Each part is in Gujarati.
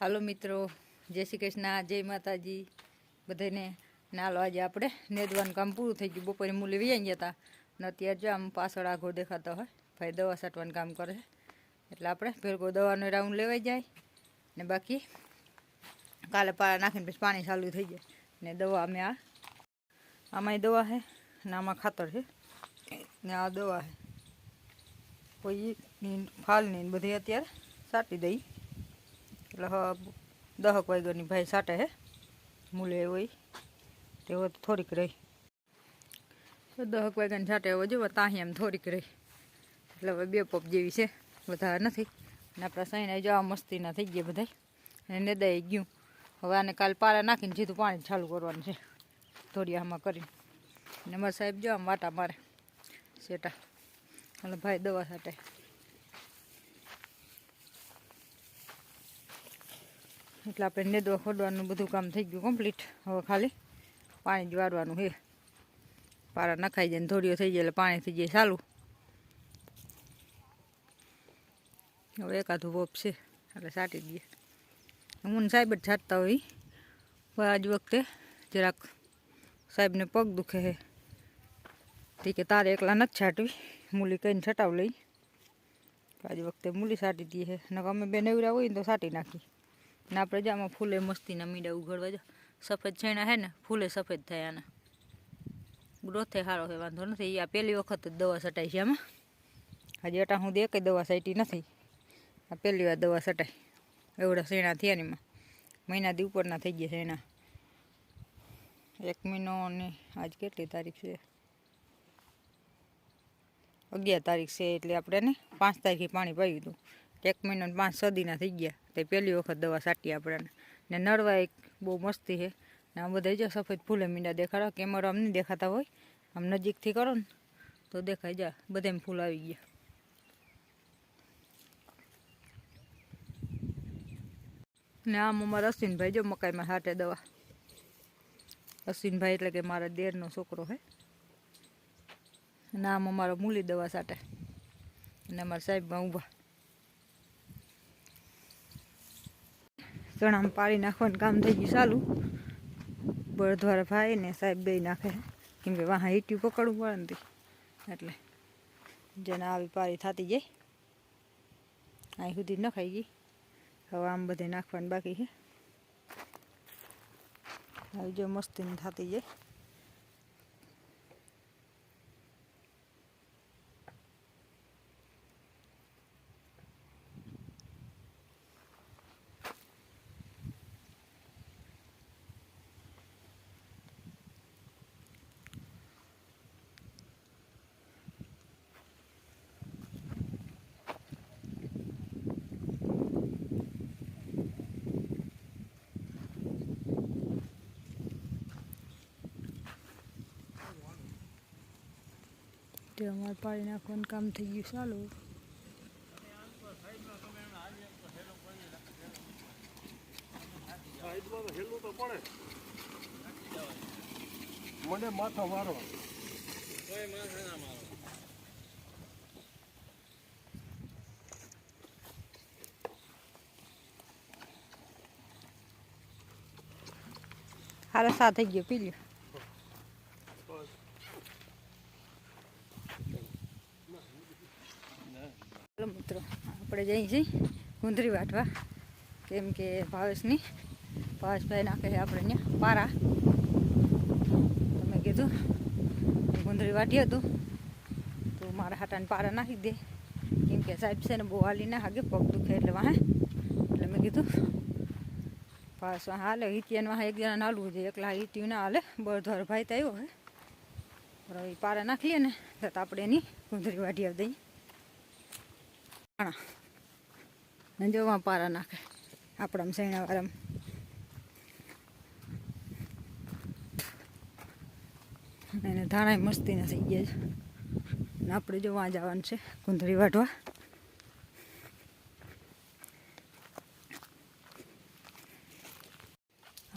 હાલો મિત્રો, જય શ્રી કૃષ્ણ, જય માતાજી બધાને. નાલો આજે આપણે નેદવાનું કામ પૂરું થઈ ગયું. બપોરે મૂલી વી ગયા હતા ને અત્યારે જો આમ પાછળ આઘો દેખાતો હોય ભાઈ દવા છાંટવાનું કામ કરે છે. એટલે આપણે ભેગો દવાનો રાઉન્ડ લેવાઈ જાય ને બાકી કાલે પાળા નાખીને પછી પાણી ચાલુ થઈ જાય ને દવા અમે આમાંય દવા છે ને આમાં ખાતર છે ને આ દવા છે કોઈની ફાલની બધી અત્યારે છાંટી દઈ. એટલે 10 વાગ્યાની ભાઈ છાંટે છે મૂલે હોય તેઓ થોડીક રહી 10 વાગ્યાની છાંટે હવે જો તાહી એમ થોડીક રહી એટલે હવે 2 પપ જેવી છે, વધારે નથી. ને આપણા સાઈના જો આ મસ્તીના થઈ ગયા બધા અને નેદાઈ ગયું. હવે આને કાલે પાળા નાખીને સીધું પાણી ચાલુ કરવાનું છે થોડી આમાં કરીને. ને મારા સાહેબ જો આમ વાટા મારે સેટા એટલે ભાઈ દવા છાંટે. એટલે આપણે નેદવા ખોદવાનું બધું કામ થઈ ગયું કમ્પ્લીટ. હવે ખાલી પાણી જ વાળવાનું છે. પારા નખાઈ જાય ને થોડીઓ થઈ જાય એટલે પાણી થઈ જાય ચાલુ. હવે એકાદું વોપ છે એટલે છાંટી દઈએ. હું સાહેબ જ છાંટતા હોય. આજ વખતે જરાક સાહેબને પગ દુખે છે તે કે તારે એકલા નથી છાંટવી, મૂલી કહીને છટાવ લઈ. આજ વખતે મૂલી છાંટી દઈએ છે ને અમે બે નવરા હોય ને તો છાંટી નાખીએ. ને આપણે જ આમાં ફૂલે મસ્તીના મીંડા ઉઘડવા જો સફેદ છેણા છે ને ફૂલે સફેદ થાય. આના ગ્રોથે સારો છે, વાંધો નથી. આ પહેલી વખત જ દવા છટાઈ છે આમાં. હજી અટા હું એક દવા છાંટી નથી, આ પહેલી વાર દવા છટાઈ. એવડા શેણા થયા ને એમાં મહિનાથી ઉપરના થઈ ગયા શેણા. 1 મહિનો ને આજ કેટલી તારીખ છે? 11 તારીખ છે. એટલે આપણે ને 5 તારીખે પાણી પાયું હતું. 1 મહિનો ને 5-6 દીના થઈ ગયા. તે પહેલી વખત દવા છાંટી આપણે. ને નરવા એક બહુ મસ્તી છે ને આ બધા જો સફેદ ફૂલે મીંડા દેખાડો. કેમેરો આમ નહીં દેખાતા હોય, આમ નજીકથી કરો ને તો દેખાઈ જાય. બધામાં ફૂલ આવી ગયા. ને આમ અમારા અશ્વિનભાઈ જો મકાઈમાં છાંટે દવા. અશ્વિનભાઈ એટલે કે મારા દેરનો છોકરો છે. અને આમ અમારો મૂલી દવા છાંટે અને અમારા સાહેબમાં ઊભા. ચણામાં પાણી નાખવાનું કામ થઈ ગયું ચાલુ. બળદવાળા ભાઈ ને સાહેબ બે નાખે કેમ કે વાહ હીટ્યું પકડવું પડે ને એટલે જેને આવી પારી થતી જાય. અહીં સુધી નખાઈ ગઈ. હવે આમ બધે નાખવાનું બાકી છે. આવી જો મસ્તીની થતી જાય. તે અમારે પાણી નાખવાનું કામ થઈ ગયું ચાલુ. મને માથા મારો હારે સા થઈ ગયો, પી લ્યો. ચાલો મિત્રો, આપણે જઈએ છીએ ગુંદરી વાટવા. કેમ કે ભાવેશભાઈ નાખે છે આપણે અહીંયા પારા. તમે કીધું ગુંદરી વાટી હતું તો મારા હાટાને પારા નાખી દે. કેમ કે સાહેબ છે ને બહુ હાલી ના હાગે, પગ દુખે એટલે વાહે. એટલે મેં કીધું પાસ હાલે હિતિયાને વાહ એક જણા હાલવું જોઈએ, એકલા હિત્યું ના હાલે. બળધવાર ભાઈ તો આવ્યો હે પણ એ પારા નાખી લે ને તો આપણે એની ગુંદરી વાટી આવી દઈએ. જોવા પારા નાખે આપણા સૈણા વાળામાં એને ધાણા મસ્તીના થઈ ગયા છે. ને આપણે જોવા જવાનું છે ગુંદરી વાટવા.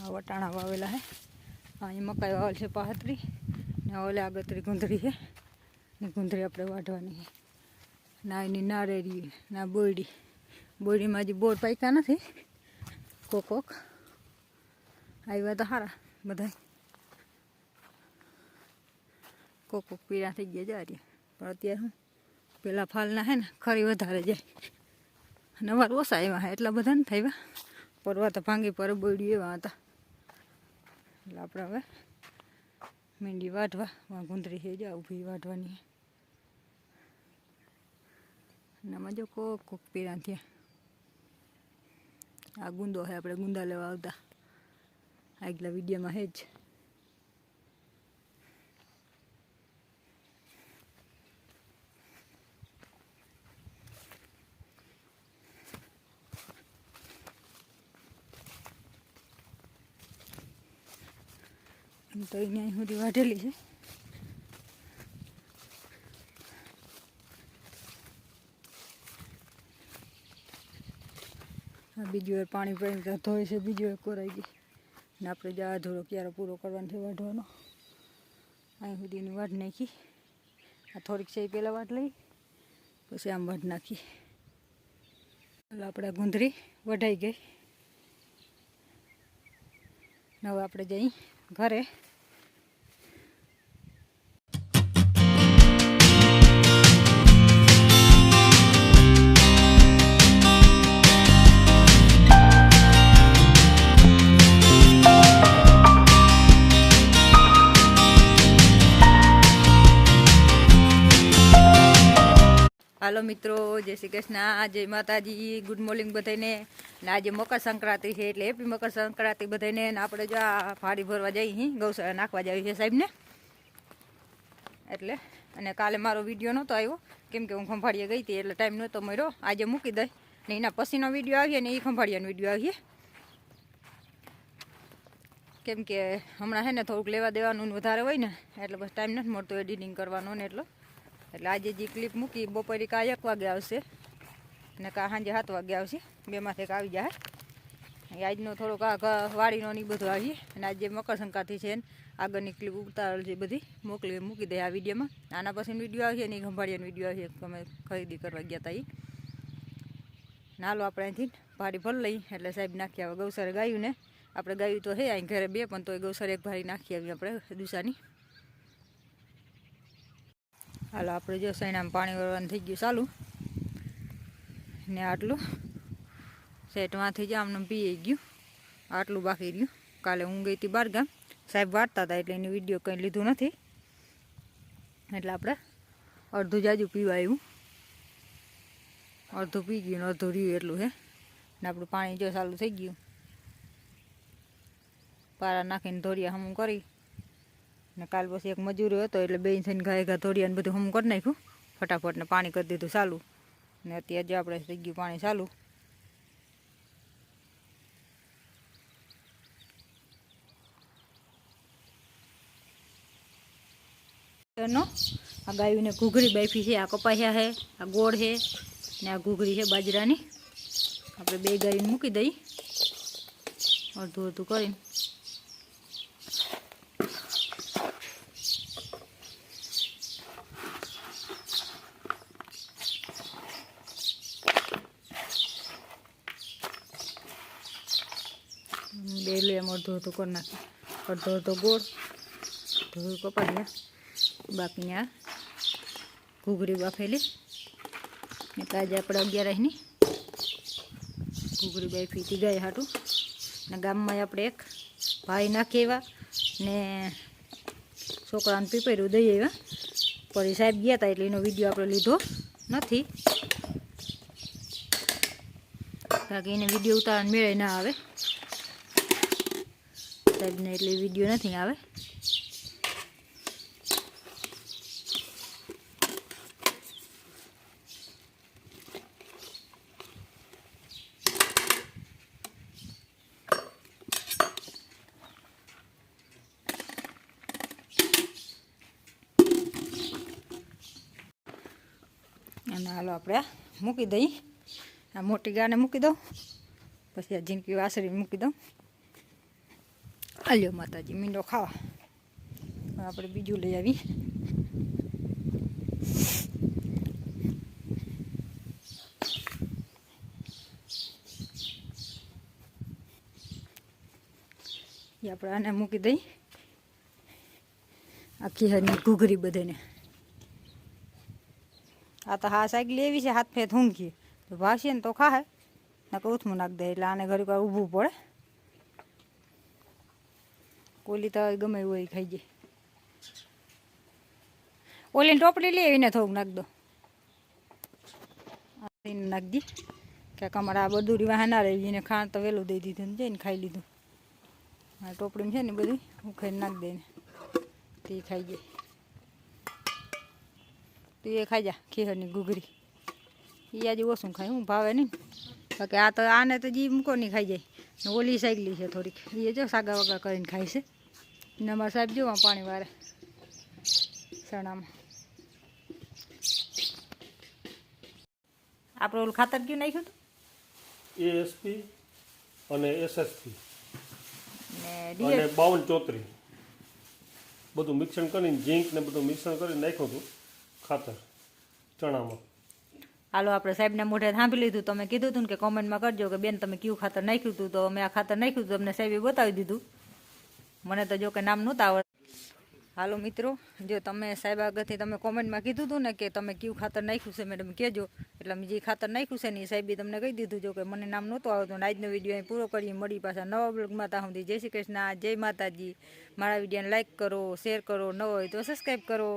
આ વટાણા વાવેલા છે. અહીં મકાઈ વાવેલ છે 35 ને ઓલે આગતરી ગુંદરી છે ને ગુંદરી આપણે વાટવાની છે. ના એની નારેરી ના બોયડી. બોયડીમાં હજી બોર પાક્યા નથી કોક આવ્યા તો સારા બધા, કોક પીળા થઈ ગયા જાય. પણ અત્યારે હું પેલા ફાલના હે ને ખરી વધારે જાય, નવાર ઓછા એવા હે એટલા બધા નથી થયા. પરવા તો ભાંગી પર બોડ્યું એવા હતા. એટલે આપણે હવે મીંડી વાઢવા, ગુંદરી છે જા ઊભી વાઢવાની. આમાં જો કોક પીળા થયા. આ ગુંદો છે, આપણે ગુંદા લેવા આવતા આગલા વિડીયોમાં હે જ. તો અહીંયા સુધી વાઢેલી છે. આ બીજું એ પાણી પાણી ધોય છે, બીજું એ કોરાઈ ગઈ ને આપણે જ આ ધોળો ક્યારે પૂરો કરવાનો છે વાઢવાનો. અહીં સુધીની વાઢ નાખી. આ થોડીક છે એ પહેલાં વાઢ લઈ, પછી આમ વાઢ નાખી. એટલે આપણે ગુંદરી વઢાઈ ગઈ. હવે આપણે જઈ ઘરે. હાલો મિત્રો, જય શ્રી કૃષ્ણ, જય માતાજી, ગુડ મોર્નિંગ બધાને. ને આજે મકર સંક્રાંતિ છે એટલે હેપી મકર સંક્રાંતિ બધાને. ને આપણે જો આ ફાડી ભરવા જઈએ, ગૌશાળા નાખવા જઈએ છે સાહેબને એટલે. અને કાલે મારો વિડીયો નહોતો આવ્યો કેમ કે હું ખંભાળીએ ગઈ હતી એટલે ટાઈમ નહોતો મળ્યો. આજે મૂકી દઈ ને એના પછીનો વિડીયો આવીએ ને એ ખંભાળિયાનો વિડીયો આવીએ, કેમ કે હમણાં છે ને થોડુંક લેવા દેવાનું વધારે હોય ને એટલે બસ ટાઈમ નથી મળતો એડિટિંગ કરવાનો ને એટલો. એટલે આજે જે ક્લિપ મૂકી બપોરે કાં 1 વાગે આવશે ને કાં સાંજે 7 વાગે આવશે, બેમાંથી એક આવી જાય. આજનો થોડોક આ વાડીનો ને બધું આવીએ. અને આજે મકર સંક્રાંતિ છે ને આગળની ક્લિપ ઉતારેલ છે બધી મૂકી દે આ વિડીયોમાં. આના પછી વિડીયો આવશે ને ખંભાળિયાનો વિડીયો આવશે, અમે ખરીદી કરવા ગયા હતા એ. નાલો આપણે અહીંથી ભાડી ભરી લઈ એટલે સાહેબ નાખી આવે ગૌસરે ગાયું ને. આપણે ગાયું તો હે અહીં ઘરે 2 પણ તો ગૌસરે એક ભારી નાખી આવી આપણે દુસાની. હાલો આપણે જો સૈણામાં પાણી વળવાનું થઈ ગયું ચાલુ ને આટલું સેટમાંથી જ આમને પી ગયું, આટલું બાકી રહ્યું. કાલે હું ગઈ હતી બહારગામ, સાહેબ વાટતા હતા એટલે એની વિડીયો કંઈ લીધું નથી. એટલે આપણે અડધું જાજુ પીવા આવ્યું, અડધું પી ગયું ને અડધું રહ્યું એટલું હે. ને આપણું પાણી જો ચાલુ થઈ ગયું, પારા નાખીને ધોરિયા હમું કરી ને કાલ પછી એક મજૂરી હતો એટલે બે થઈને ઘા ધોરિયા ને બધું હમું કરી નાખ્યું ફટાફટ ને પાણી કરી દીધું ચાલુ. ને અત્યારે જો આપણે થઈ ગયું પાણી ચાલુ. આ ગાયુંને ઘૂઘરી બાફી છે, આ કપાસિયા છે, આ ગોળ છે ને આ ઘૂઘરી છે બાજરાની. આપણે 2 ગાયુંને મૂકી દઈ અડધું અડધું કરીને. બે લે એમ અડધો અડધો કરી નાખી, અડધો અડધો ગોળ, અડધો કપાસિયા, બાકીને આ ઘૂઘરી બાફેલી ને તાજે આપણે 11ની ઘૂઘરી બાફીથી ગઈ હાટું. ને ગામમાં આપણે એક ભાઈ નાખી આવ્યા ને છોકરાને પીપેરું દઈ આવ્યા. પછી સાહેબ ગયા હતા એટલે એનો વિડીયો આપણે લીધો નથી, બાકી એને વિડીયો ઉતારવાનો મેળે ના આવે સાહેબને, એટલે વિડીયો નથી આવે. અને હાલો આપણે મૂકી દઈ, આ મોટી ગાને મૂકી દઉં, પછી આ ઝીંકી વાસળી મૂકી દઉં. આલ્યો માતાજી મીંડો ખાવા. આપણે બીજું લઈ આવી. એ આપણે આને મૂકી દઈ આખી હરની ઘૂઘરી બધાને. આ તો હા સાયકલ એવી છે હાથ ફેત ઊંઘી તો ભાસીએ ને તો ખાહે નકર ઉથમું નાખી દે એટલે આને ઘડીક વાર ઊભું પડે. કોલી તો ગમે એવું હોય ખાઈ જાય. ઓલીને ટોપલી લે એને થોડુંક નાખ દો નાખી દી કે અમારે આ બધું વાહ ના રહી એને ખાણ તો વહેલું દઈ દીધું ને જઈને ખાઈ લીધું. આ ટોપડીમાં છે ને બધું ઉખાઈને નાખી દઈને તે ખાઈ જાય. તું એ ખાઈ જા ખીહરની ઘૂઘરી. એ આજે ઓછું ખાય હું ભાવે નહીં બાકી આ તો આને તો જી મૂકો નહીં ખાઈ જાય ને ઓલી સાયકલી છે થોડીક એ જો સાગા વગા કરીને ખાય છે ને અમારા સાહેબ જો પાણી વારે ચણામાં. આપણે ઓલું ખાતર કયું નાખ્યું હતું એએસપી અને એસએસપી ને અને 52-34 બધું મિક્સણ કરીને ઝીંક ને બધું મિક્સણ કરીને નાખ્યું હતું ખાતર ચણામાં. હાલો આપણે સાહેબના મોઢે સાંભળી લીધું. તમે કીધું હતું ને કે કોમેન્ટમાં કરજો કે બેન તમે કયું ખાતર નાખ્યું હતું તો અમે આ ખાતર નાખ્યું હતું તમને સાહેબે બતાવી દીધું. મને તો જો કે નામ નહોતા આવડતું. હાલો મિત્રો જો તમે સાહેબ આગળથી તમે કોમેન્ટમાં કીધું હતું ને કે તમે કયું ખાતર નાખ્યું છે મેડમ કહેજો એટલે અમે જે ખાતર નાખ્યું છે ને એ સાહેબે તમને કહી દીધું જો કે મને નામ નહોતું આવતું. આજનો વિડીયો અહીં પૂરો કરીએ. મળી પાછા નવા બ્લોગમાં ત્યાં સુધી જય શ્રી કૃષ્ણ જય માતાજી. મારા વિડીયોને લાઇક કરો શેર કરો ન હોય તો સબસ્ક્રાઈબ કરો.